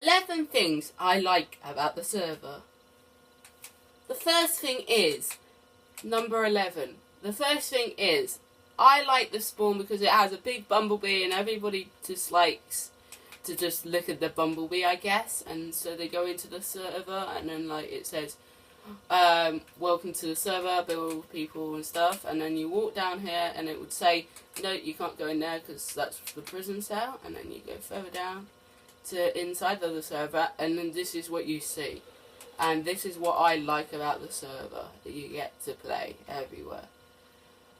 11 things I like about the server. The first thing is, number 11. The first thing is, I like the spawn because it has a big bumblebee and everybody just likes to just look at the bumblebee, I guess. And so they go into the server and then like it says, welcome to the server, build people and stuff. And then you walk down here and it would say, no, you can't go in there because that's the prison cell. And then you go further down to inside of the server and then this is what you see. And this is what I like about the server, that you get to play everywhere.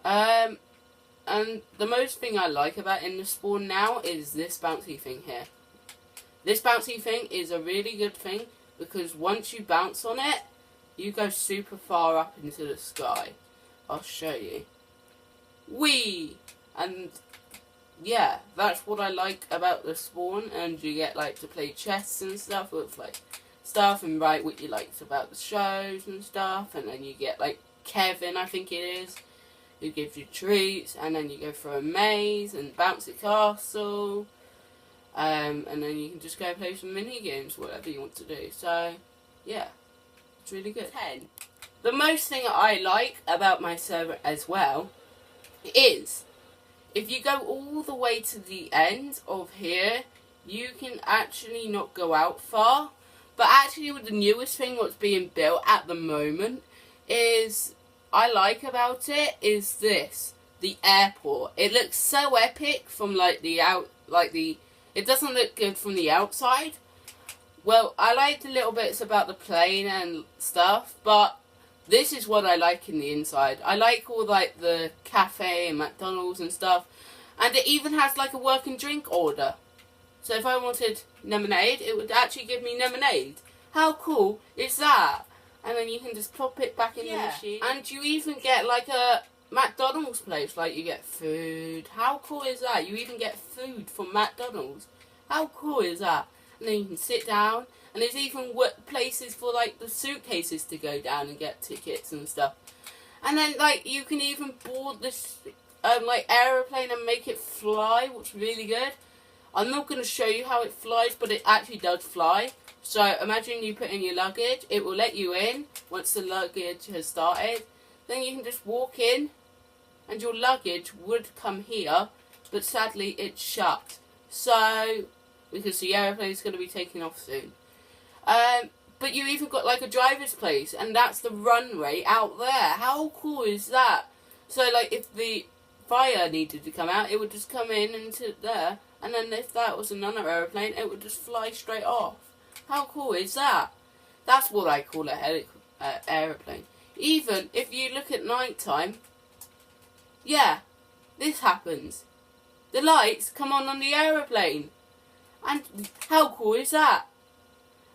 And the most thing I like about in the spawn now is this bouncy thing here. This bouncy thing is a really good thing because once you bounce on it, you go super far up into the sky. I'll show you. Whee! And yeah, that's what I like about the spawn, and you get like to play chess and stuff with like stuff and write what you liked about the shows and stuff, and then you get like Kevin, I think it is, who gives you treats, and then you go through a maze and bounce a castle, and then you can just go play some mini games, whatever you want to do. So yeah, it's really good. 10. The most thing I like about my server as well is if you go all the way to the end of here, you can actually not go out far. But actually with the newest thing what's being built at the moment is, I like about it is this, the airport. It looks so epic from like the it doesn't look good from the outside. Well, I like the little bits about the plane and stuff, but this is what I like in the inside. I like all like the cafe and McDonald's and stuff. And it even has like a working drink order. So if I wanted lemonade, it would actually give me lemonade. How cool is that? And then you can just pop it back in the machine. And you even get like a McDonald's place, like you get food. How cool is that? You even get food from McDonald's. How cool is that? And then you can sit down. And there's even places for like the suitcases to go down and get tickets and stuff. And then like you can even board this like aeroplane and make it fly, which is really good. I'm not going to show you how it flies, but it actually does fly. So imagine you put in your luggage, it will let you in once the luggage has started. Then you can just walk in and your luggage would come here, but sadly it's shut. So, because the aeroplane is going to be taking off soon. But you even got like a driver's place, and that's the runway out there. How cool is that? So like if the fire needed to come out, it would just come in into there, and then if that was another aeroplane, it would just fly straight off. How cool is that? That's what I call a aeroplane. Even if you look at night time, yeah, this happens. The lights come on the aeroplane. And how cool is that?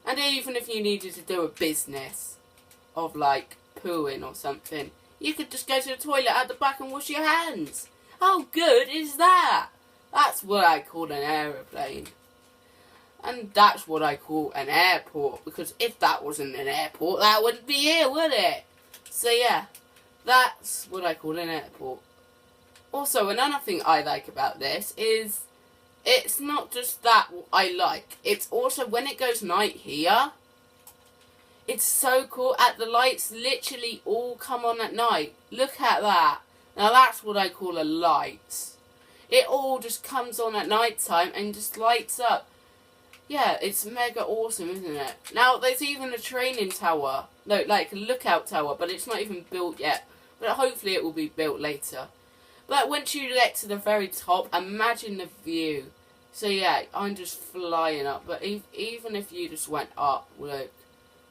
And even if you needed to do a business of like pooing or something, you could just go to the toilet at the back and wash your hands. How good is that? That's what I call an aeroplane. And that's what I call an airport, because if that wasn't an airport, that wouldn't be here, would it? So yeah, that's what I call an airport. Also, another thing I like about this is it's not just that I like. It's also when it goes night here, it's so cool. The lights literally all come on at night. Look at that. Now that's what I call a light. It all just comes on at night time and just lights up. Yeah, it's mega awesome, isn't it? Now there's even a training tower. No, like a lookout tower, but it's not even built yet. But hopefully it will be built later. But once you get to the very top, imagine the view. So yeah, I'm just flying up. But even if you just went up,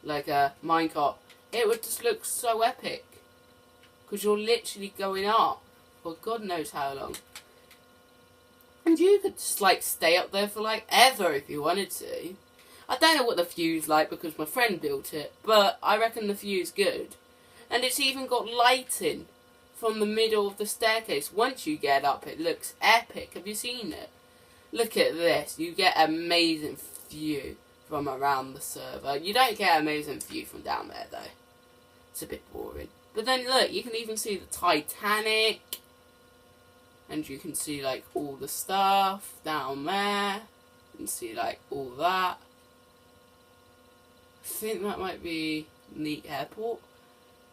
like a minecart, it would just look so epic. Because you're literally going up for God knows how long. And you could just like stay up there for like ever if you wanted to. I don't know what the view's like because my friend built it, but I reckon the view's good. And it's even got lighting from the middle of the staircase. Once you get up, it looks epic. Have you seen it? Look at this. You get amazing view from around the server. You don't get amazing view from down there though. It's a bit boring. But then look, you can even see the Titanic. And you can see like all the stuff down there. You can see like all that. think that might be the airport.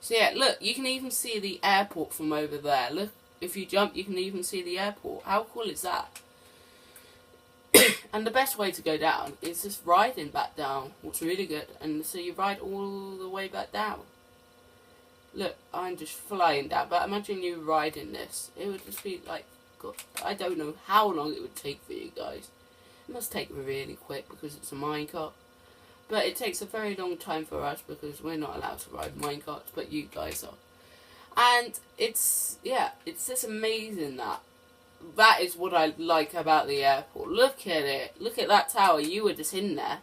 So yeah, look, you can even see the airport from over there. Look, if you jump, you can even see the airport. How cool is that? And the best way to go down is just riding back down, which is really good. And so you ride all the way back down. Look, I'm just flying down. But imagine you riding this. It would just be like, God, I don't know how long it would take for you guys. It must take really quick because it's a minecart. But it takes a very long time for us because we're not allowed to ride minecarts, but you guys are. And it's just amazing that. That is what I like about the airport. Look at it. Look at that tower. You were just in there.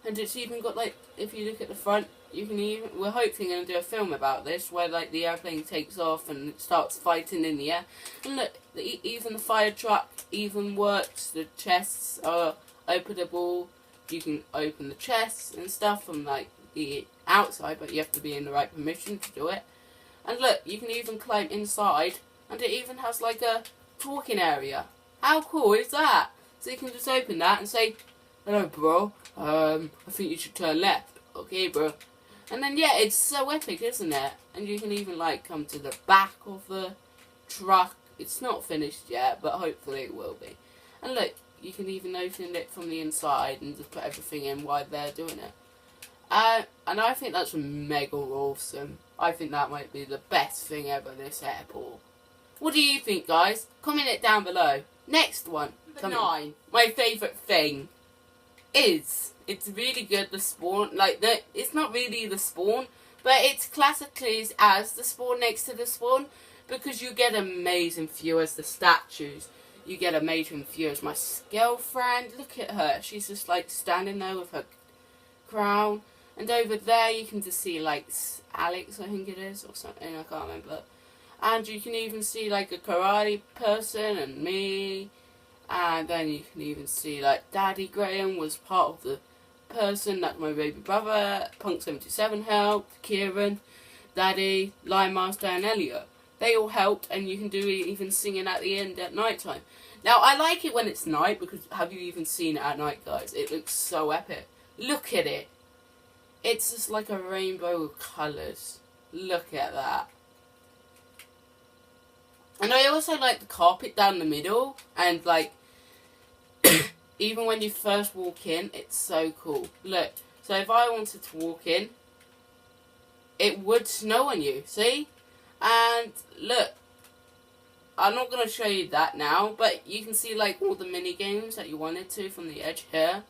And it's even got, like, if you look at the front, you can even, we're hopefully going to do a film about this, where, like, the airplane takes off and it starts fighting in the air. And look, even the fire truck even works. The chests are openable. You can open the chests and stuff from, like, the outside, but you have to be in the right permission to do it. And look, you can even climb inside, and it even has, like, a talking area. How cool is that? So you can just open that and say, "Hello, bro. I think you should turn left." "Okay, bro." And then, yeah, it's so epic, isn't it? And you can even, like, come to the back of the truck. It's not finished yet, but hopefully it will be. And look, you can even open it from the inside and just put everything in while they're doing it. And I think that's mega awesome. I think that might be the best thing ever, this airport. What do you think, guys? Comment it down below. Next one. Number 9. My favourite thing is, it's really good, the spawn. Like, it's not really the spawn, but it's classically as the spawn next to the spawn, because you get amazing view as the statues. You get amazing view as my girlfriend. Look at her. She's just, like, standing there with her crown. And over there you can just see, like, Alex, I think it is, or something, I can't remember. And you can even see, like, a karate person and me. And then you can even see, like, Daddy Graham was part of the person. That's my baby brother. Punk77 helped. Kieran, Daddy, Lion Master, and Elliot. They all helped, and you can do even singing at the end at night time. Now, I like it when it's night, because have you even seen it at night, guys? It looks so epic. Look at it. It's just like a rainbow of colours. Look at that. And I also like the carpet down the middle. And, like, even when you first walk in, it's so cool. Look, so if I wanted to walk in, it would snow on you, see? And, look, I'm not going to show you that now, but you can see, like, all the mini games that you wanted to from the edge here.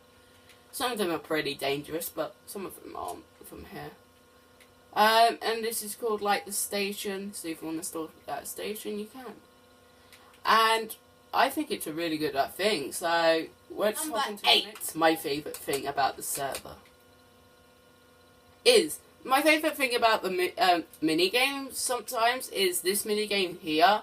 Some of them are pretty dangerous, but some of them aren't from here. And this is called, like, the station. So if you want to stop at a station, you can. And I think it's a really good thing. So let's hop into 8. My favourite thing about the server is, my favourite thing about the mini games sometimes is this mini game here.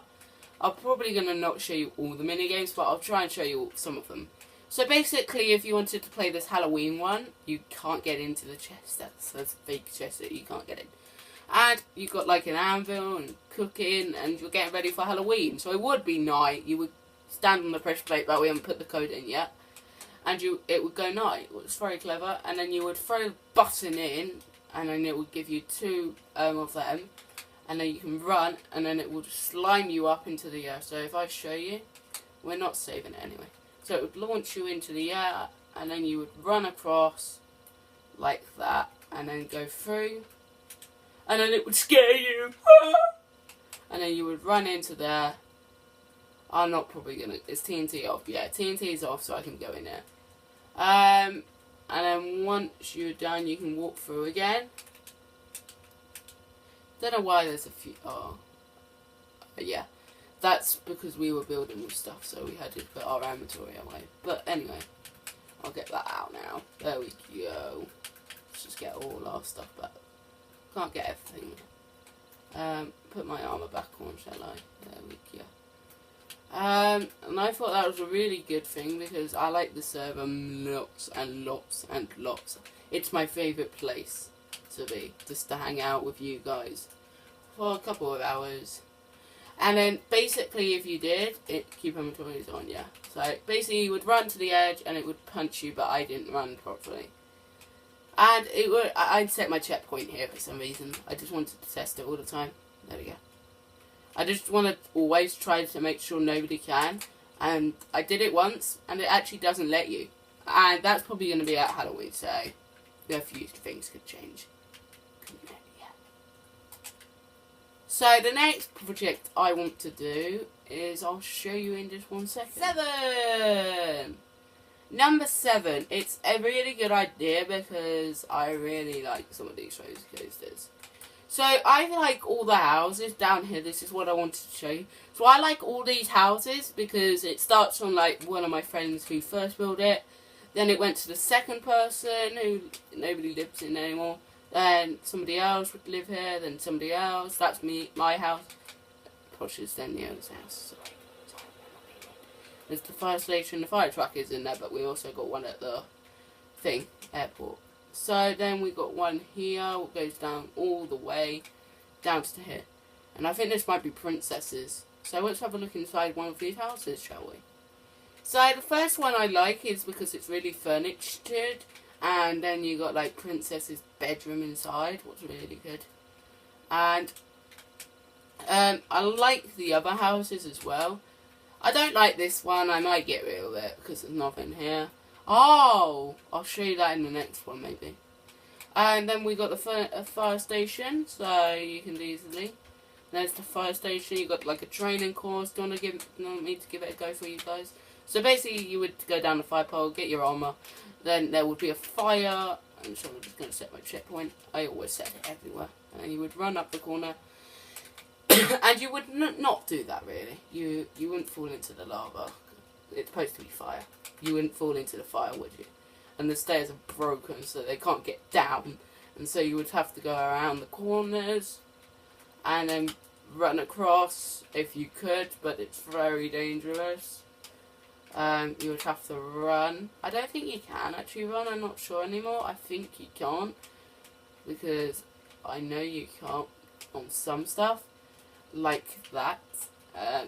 I'm probably going to not show you all the mini games, but I'll try and show you some of them. So basically, if you wanted to play this Halloween one, you can't get into the chest. That's a fake chest that you can't get in. And you've got, like, an anvil and cooking, and you're getting ready for Halloween. So it would be night. You would stand on the pressure plate, but we haven't put the code in yet. And it would go night. It's very clever. And then you would throw a button in, and then it would give you 2 of them. And then you can run, and then it will slime you up into the air. So if I show you, we're not saving it anyway. So it would launch you into the air, and then you would run across like that, and then go through, and then it would scare you. And then you would run into there. I'm not probably gonna. Is TNT off? Yeah, TNT is off, so I can go in there. And then once you're done, you can walk through again. Don't know why there's a few. Oh, yeah. That's because we were building with stuff, so we had to put our inventory away. But anyway, I'll get that out now. There we go. Let's just get all our stuff back. Can't get everything. Put my armour back on, shall I? There we go. And I thought that was a really good thing, because I like the server lots and lots and lots. It's my favourite place to be, just to hang out with you guys for a couple of hours. And then, basically, if you did, keep inventories on, yeah. So, basically, you would run to the edge, and it would punch you, but I didn't run properly. And it would, I'd set my checkpoint here for some reason. I just wanted to test it all the time. There we go. I just want to always try to make sure nobody can. And I did it once, and it actually doesn't let you. And that's probably going to be at Halloween, so a few things could change. Yeah. So the next project I want to do is, I'll show you in just 1 second. 7! Number 7. It's a really good idea because I really like some of these roller coasters. So I like all the houses down here. This is what I wanted to show you. So I like all these houses because it starts from like one of my friends who first built it. Then it went to the second person who nobody lives in anymore. Then somebody else would live here. Then somebody else. That's me, my house. Pushes then the owner's house. There's the fire station. The fire truck is in there, but we also got one at the airport. So then we got one here, which goes down all the way down to here. And I think this might be princesses. So let's have a look inside one of these houses, shall we? So the first one I like is because it's really furnitured. And then you got like princess's bedroom inside, which is really good. And I like the other houses as well. I don't like this one. I might get rid of it because there's nothing here. Oh, I'll show you that in the next one maybe. And then we got the fire station, so you can easily. There's the fire station. You got like a training course. Do you want me to give it a go for you guys? So basically, you would go down the fire pole, get your armor. Then there would be a fire. I'm sure I'm just going to set my checkpoint. I always set it everywhere. And you would run up the corner. And you would not do that really. You wouldn't fall into the lava. It's supposed to be fire. You wouldn't fall into the fire, would you? And the stairs are broken, so they can't get down. And so you would have to go around the corners and then run across if you could, but it's very dangerous. You would have to run. I don't think you can actually run. I'm not sure anymore. I think you can't because I know you can't on some stuff like that.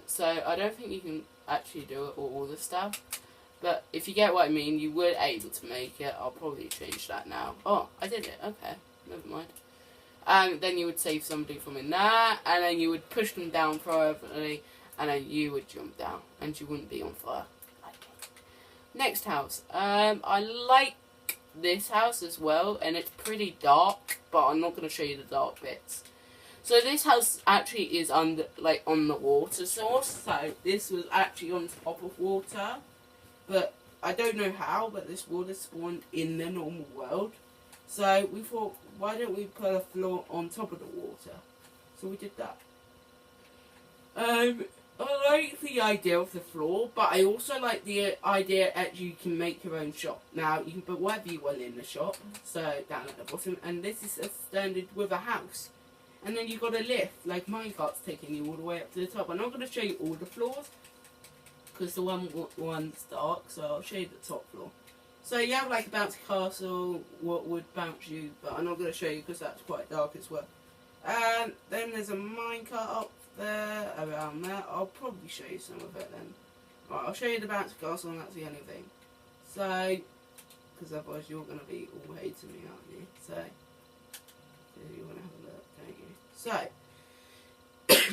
So I don't think you can actually do it all the stuff. But if you get what I mean, you were able to make it. I'll probably change that now. Oh, I did it. Okay, never mind. And then you would save somebody from in there, and then you would push them down probably, and then you would jump down, and you wouldn't be on fire. Next house. I like this house as well, and it's pretty dark, but I'm not going to show you the dark bits. So this house actually is on the water source. So this was actually on top of water, but I don't know how. But this water spawned in the normal world. So we thought, why don't we put a floor on top of the water? So we did that. I like the idea of the floor, but I also like the idea that you can make your own shop. Now you can put whatever you want in the shop. So down at the bottom, and this is a standard with a house. And then you've got a lift, like minecart's taking you all the way up to the top. I'm not going to show you all the floors, because the one's dark, so I'll show you the top floor. So you have like a bouncy castle, what would bounce you, but I'm not going to show you because that's quite dark as well. Then there's a minecart up there, around there. I'll probably show you some of it then. Right, I'll show you the bouncy castle, and that's the only thing. So, because otherwise you're going to be all hating me, aren't you? So you want to have a look, don't you? So,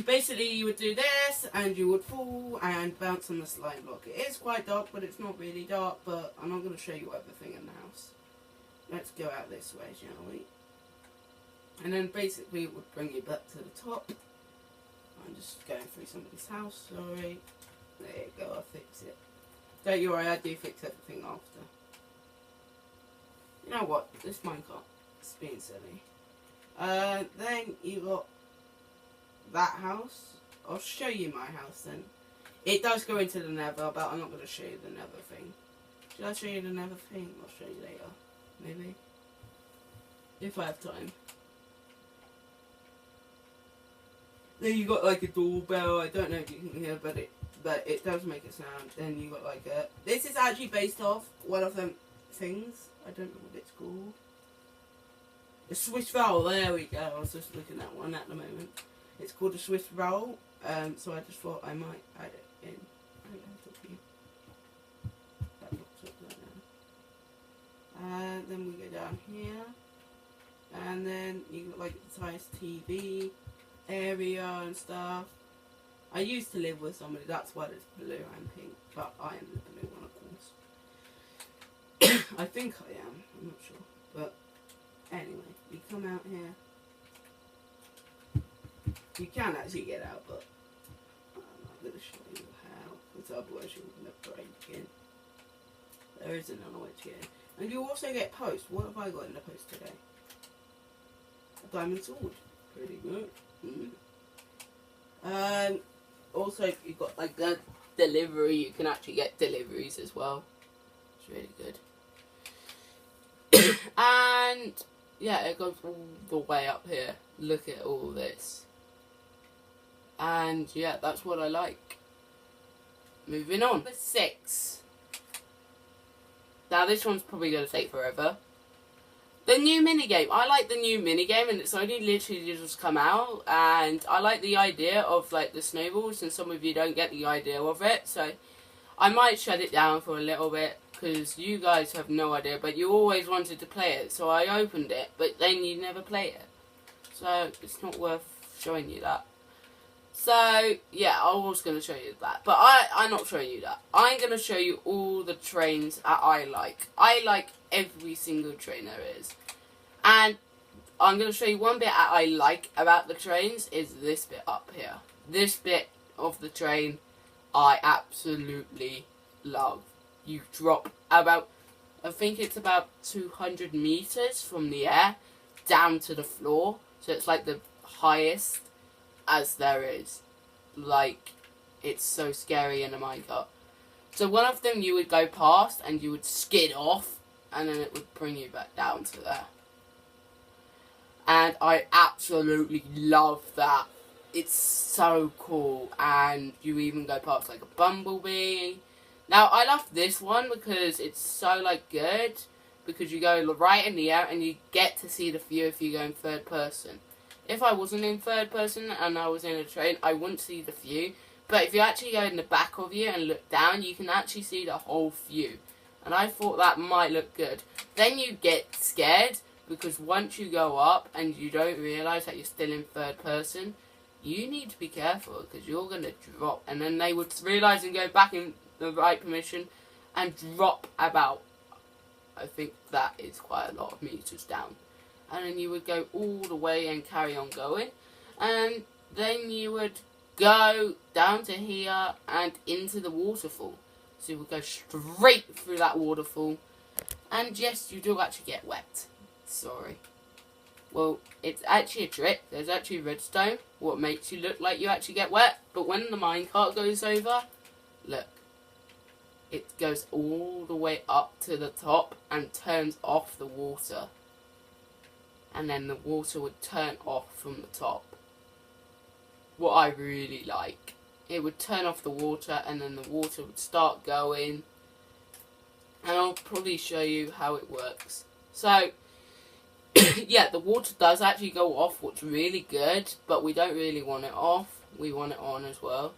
basically you would do this, and you would fall and bounce on the slime block. It is quite dark, but it's not really dark, but I'm not going to show you everything in the house. Let's go out this way, shall we? And then basically it would bring you back to the top. I'm just going through somebody's house, sorry. There you go, I'll fix it. Don't you worry, I do fix everything after. You know what, this minecart is being silly. Then you got that house. I'll show you my house then. It does go into the nether, but I'm not going to show you the nether thing. Should I show you the nether thing? I'll show you later. Maybe. If I have time. Then you got like a doorbell. I don't know if you can hear, but it does make a sound. Then you got like a... This is actually based off one of them things. I don't know what it's called. A Swiss roll, there we go. I was just looking at one at the moment. It's called a Swiss roll. So I just thought I might add it in. That looks up there now. Then we go down here. And then you got like a nice TV area and stuff. I used to live with somebody, that's why it's blue and pink, but I am the blue one, of course. I think I am, I'm not sure. But anyway, you come out here. You can actually get out, but I'm going to show you how, because otherwise you're going to break in. There is another way to get in. And you also get post. What have I got in the post today? A diamond sword. Pretty good. Also, if you've got like a delivery, you can actually get deliveries as well. It's really good. And yeah, it goes all the way up here. Look at all this. And yeah, that's what I like. Moving on. Number 6. Now this one's probably going to take forever. The new minigame. I like the new minigame, and it's only literally just come out. And I like the idea of like the snowballs, and some of you don't get the idea of it. So I might shut it down for a little bit, because you guys have no idea. But you always wanted to play it, so I opened it. But then you never play it. So it's not worth showing you that. So, yeah, I was going to show you that. But I'm not showing you that. I'm going to show you all the trains that I like. I like every single train there is. And I'm going to show you one bit that I like about the trains is this bit up here. This bit of the train I absolutely love. You drop about, I think it's about 200 meters from the air down to the floor. So it's like the highest as there is. Like, it's so scary in a minecart. So one of them you would go past and you would skid off, and then it would bring you back down to there. And I absolutely love that. It's so cool. And you even go past like a bumblebee. Now I love this one because it's so like good, because you go right in the air and you get to see the view if you go in third person. If I wasn't in third person and I was in a train, I wouldn't see the view. But if you actually go in the back of you and look down, you can actually see the whole view. And I thought that might look good. Then you get scared, because once you go up and you don't realise that you're still in third person, you need to be careful, because you're going to drop. And then they would realise and go back in the right position and drop about, I think that is quite a lot of meters down. And then you would go all the way and carry on going. And then you would go down to here and into the waterfall. So you would go straight through that waterfall. And yes, you do actually get wet. Sorry. Well, it's actually a trick. There's actually redstone, what makes you look like you actually get wet. But when the minecart goes over, look. It goes all the way up to the top and turns off the water. And then the water would turn off from the top. What I really like. It would turn off the water, and then the water would start going. And I'll probably show you how it works. So, yeah, the water does actually go off, what's really good. But we don't really want it off. We want it on as well.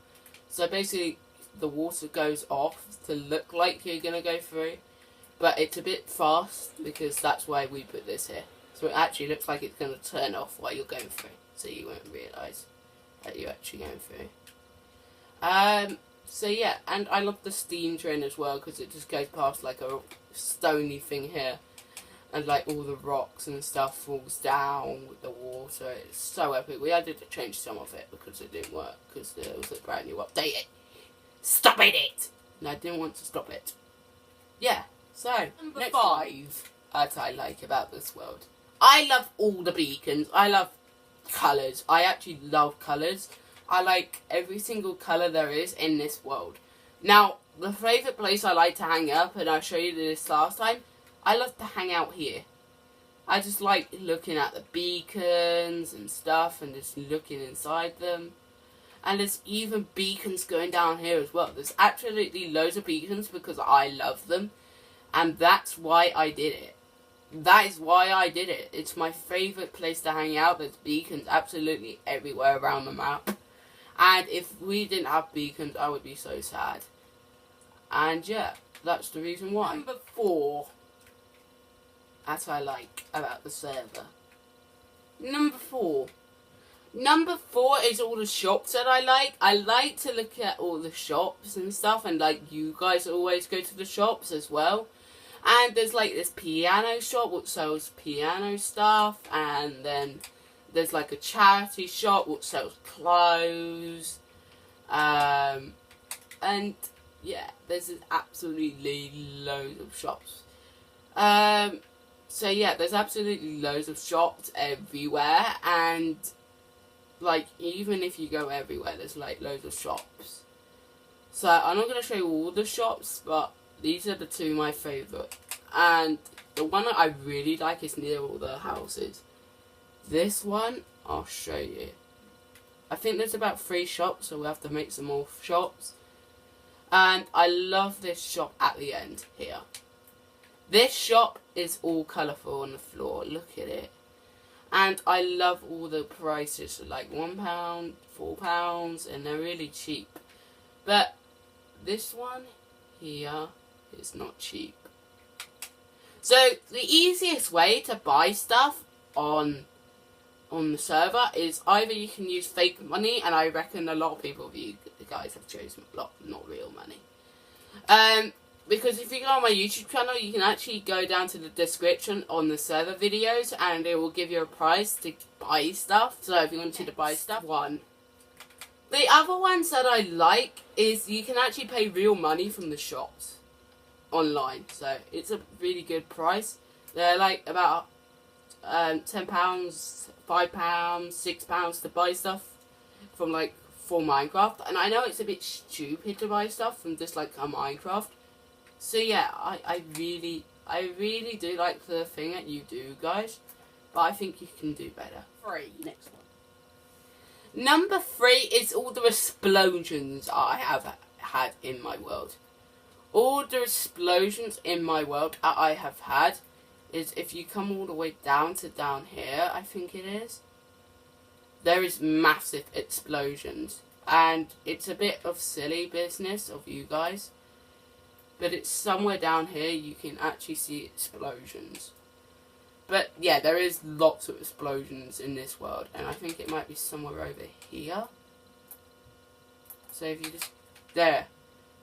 So basically, the water goes off to look like you're going to go through. But it's a bit fast, because that's why we put this here. So it actually looks like it's going to turn off while you're going through. So you won't realise that you're actually going through. So yeah, and I love the steam train as well, because it just goes past like a stony thing here. And like all the rocks and stuff falls down with the water. It's so epic. We had to change some of it because it didn't work, because there was a brand new update. Stop it! And I didn't want to stop it. Yeah, so number 5 that I like about this world. I love all the beacons. I love colours. I actually love colours. I like every single colour there is in this world. Now, the favourite place I like to hang up, and I showed you this last time, I love to hang out here. I just like looking at the beacons and stuff and just looking inside them. And there's even beacons going down here as well. There's absolutely loads of beacons because I love them. And that's why I did it. That is why I did it. It's my favourite place to hang out. There's beacons absolutely everywhere around the map. And if we didn't have beacons, I would be so sad. And yeah, that's the reason why. Number 4 that I like about the server Number 4. Number 4 is all the shops that I like. I like to look at all the shops and stuff, and like you guys always go to the shops as well. And there's like this piano shop which sells piano stuff, and then there's like a charity shop which sells clothes. And yeah, there's absolutely loads of shops. So yeah, there's absolutely loads of shops everywhere, and like even if you go everywhere, there's like loads of shops. So I'm not gonna show you all the shops, but these are the 2 my favourite. And the one that I really like is near all the houses. This one, I'll show you. I think there's about 3 shops, so we'll have to make some more shops. And I love this shop at the end here. This shop is all colourful on the floor. Look at it. And I love all the prices. Like £1, £4, and they're really cheap. But this one here is not cheap. So the easiest way to buy stuff on the server is either you can use fake money, and I reckon a lot of people of you guys have chosen not real money. Because if you go on my YouTube channel, you can actually go down to the description on the server videos, and it will give you a price to buy stuff. So if you wanted to buy stuff, one. The other ones that I like is you can actually pay real money from the shops online. So it's a really good price. They're like about £10, £5, £6 to buy stuff from like for Minecraft. And I know it's a bit stupid to buy stuff from just like a Minecraft. So yeah, I really do like the thing that you do, guys. But I think you can do better. 3, next one. Number 3 is all the explosions I have had in my world. All the explosions in my world that I have had is if you come all the way down to down here, I think it is. There is massive explosions. And it's a bit of silly business of you guys. But it's somewhere down here you can actually see explosions. But yeah, there is lots of explosions in this world. And I think it might be somewhere over here. So if you just... There.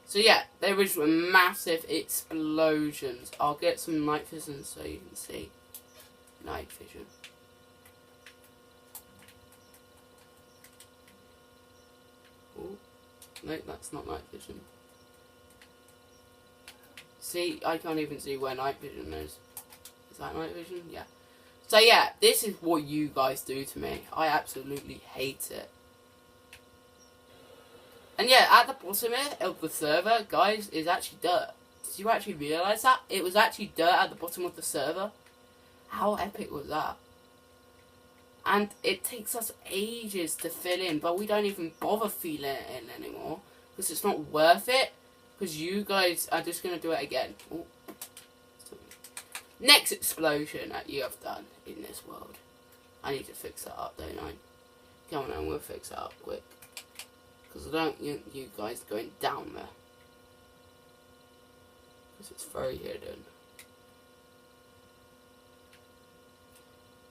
So yeah, there is massive explosions. I'll get some night vision so you can see. Night vision. Oh, no, that's not night vision. See, I can't even see where night vision is. Is that night vision? Yeah. So yeah, this is what you guys do to me. I absolutely hate it. And yeah, at the bottom of the server, guys, is actually dirt. Did you actually realise that? It was actually dirt at the bottom of the server. How epic was that? And it takes us ages to fill in, but we don't even bother filling it in anymore. Because it's not worth it. Because you guys are just going to do it again. Ooh. Next explosion that you have done in this world. I need to fix that up, don't I? Come on, we'll fix that up quick. Because I don't want you guys going down there. Because it's very hidden.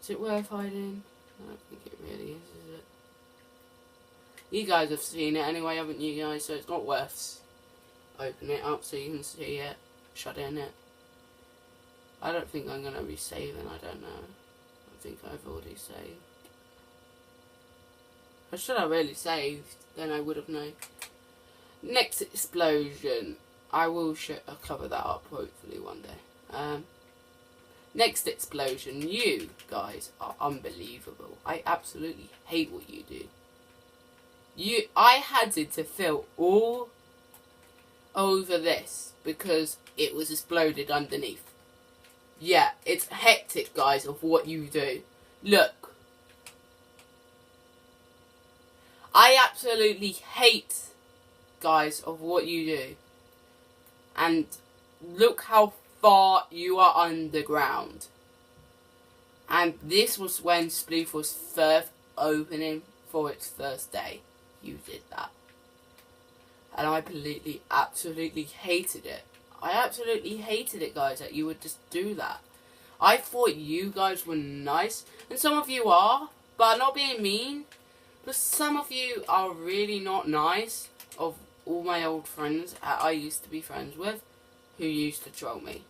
Is it worth hiding? I don't think it really is it? You guys have seen it anyway, haven't you guys? So it's not worth opening it up so you can see it. Shut in it. I don't think I'm going to be saving, I don't know. I think I've already saved. Or should I really saved? Then I would have known. Next explosion. I will I'll cover that up hopefully one day. Next explosion. You guys are unbelievable. I absolutely hate what you do. I had to fill all over this because it was exploded underneath. Yeah, it's hectic, guys, of what you do. Look. I absolutely hate, guys, of what you do. And look how far you are underground. And this was when Spleef was first opening for its first day. You did that. And I absolutely hated it. I absolutely hated it, guys, that you would just do that. I thought you guys were nice, and some of you are, but I'm not being mean. But some of you are really not nice. Of all my old friends I used to be friends with, who used to troll me.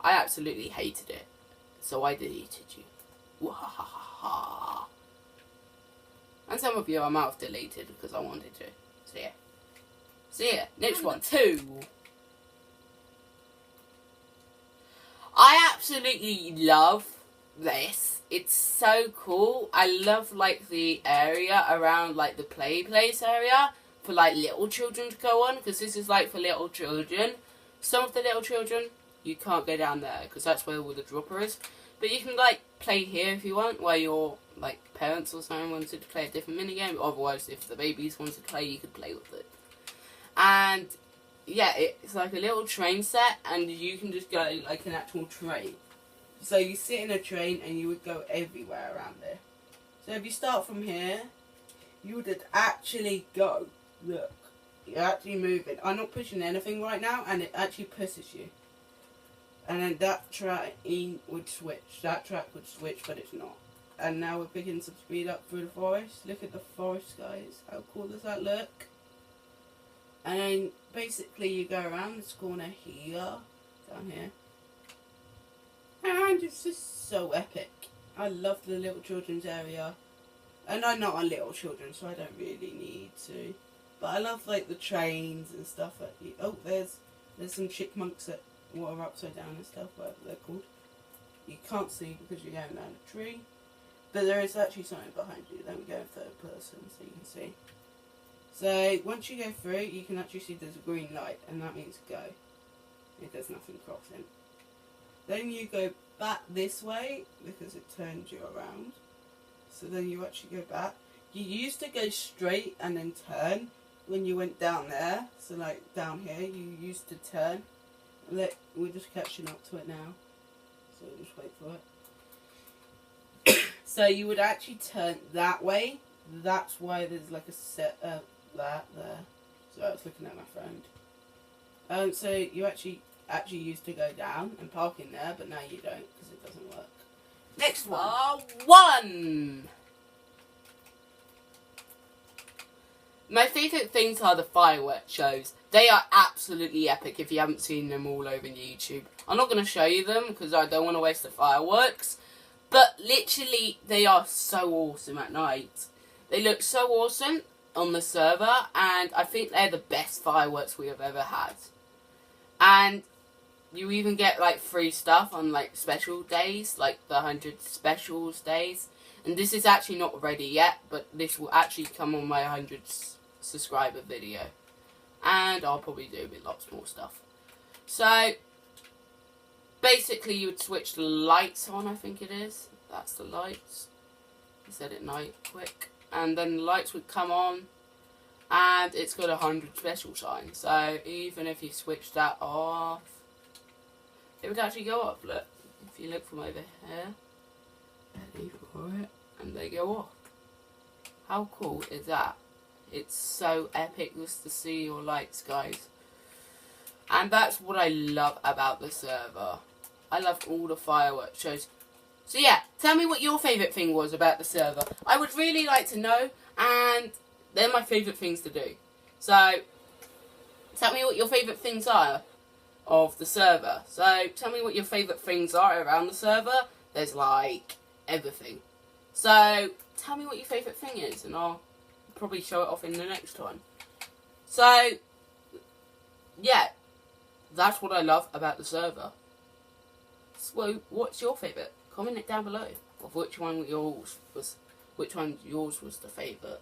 I absolutely hated it, so I deleted you. Wahahaha. And some of you I might have deleted because I wanted to. So yeah, next one. 2. I absolutely love this. It's so cool. I love like the area around like the place area for like little children to go on, because this is like for little children. Some of the little children, you can't go down there because that's where all the dropper is. But you can like play here if you want, where your like parents or someone wanted to play a different minigame. Otherwise, if the babies wanted to play, you could play with it. And yeah, it's like a little train set, and you can just go like an actual train. So you sit in a train and you would go everywhere around there. So if you start from here, you would actually go. Look, you're actually moving. I'm not pushing anything right now, and it actually pushes you. And then that track would switch. That track would switch, but it's not. And now we're picking some speed up through the forest. Look at the forest, guys. How cool does that look? And then basically you go around this corner here, down here. And it's just so epic. I love the little children's area. And I'm not on little children, so I don't really need to. But I love like the trains and stuff. Oh, there's some chipmunks that are upside down and stuff, whatever they're called. You can't see because you're going down a tree. But there is actually something behind you. Let me go in third person so you can see. So once you go through, you can actually see there's a green light, and that means go. If there's nothing crossing. Then you go back this way because it turns you around. So then you actually go back. You used to go straight and then turn when you went down there. So like down here, you used to turn. We're just catching up to it now. So just wait for it. So you would actually turn that way. That's why there's like a set of that there. So I was looking at my friend. So you actually used to go down and park in there, but now you don't because it doesn't work. Next one. 1. My favourite things are the fireworks shows. They are absolutely epic if you haven't seen them all over YouTube. I'm not going to show you them because I don't want to waste the fireworks. But literally, they are so awesome at night. They look so awesome on the server, and I think they're the best fireworks we have ever had. And you even get like free stuff on like special days, like the 100 specials days. And this is actually not ready yet, but this will actually come on my 100 subscriber video. And I'll probably do with lots more stuff. So basically you would switch the lights on, I think it is. That's the lights. I said it night quick. And then the lights would come on. And it's got 100 special signs. So even if you switch that off, it would actually go up. Look, if you look from over here, ready for it, and they go off. How cool is that? It's so epic just to see your lights, guys. And that's what I love about the server. I love all the fireworks shows. So yeah, tell me what your favourite thing was about the server. I would really like to know, and they're my favourite things to do. So, tell me what your favourite things are of the server. So, tell me what your favourite things are around the server. There's like everything. So, tell me what your favourite thing is, and I'll probably show it off in the next one. So, yeah, that's what I love about the server. So, what's your favourite? Comment it down below of which one yours was the favourite.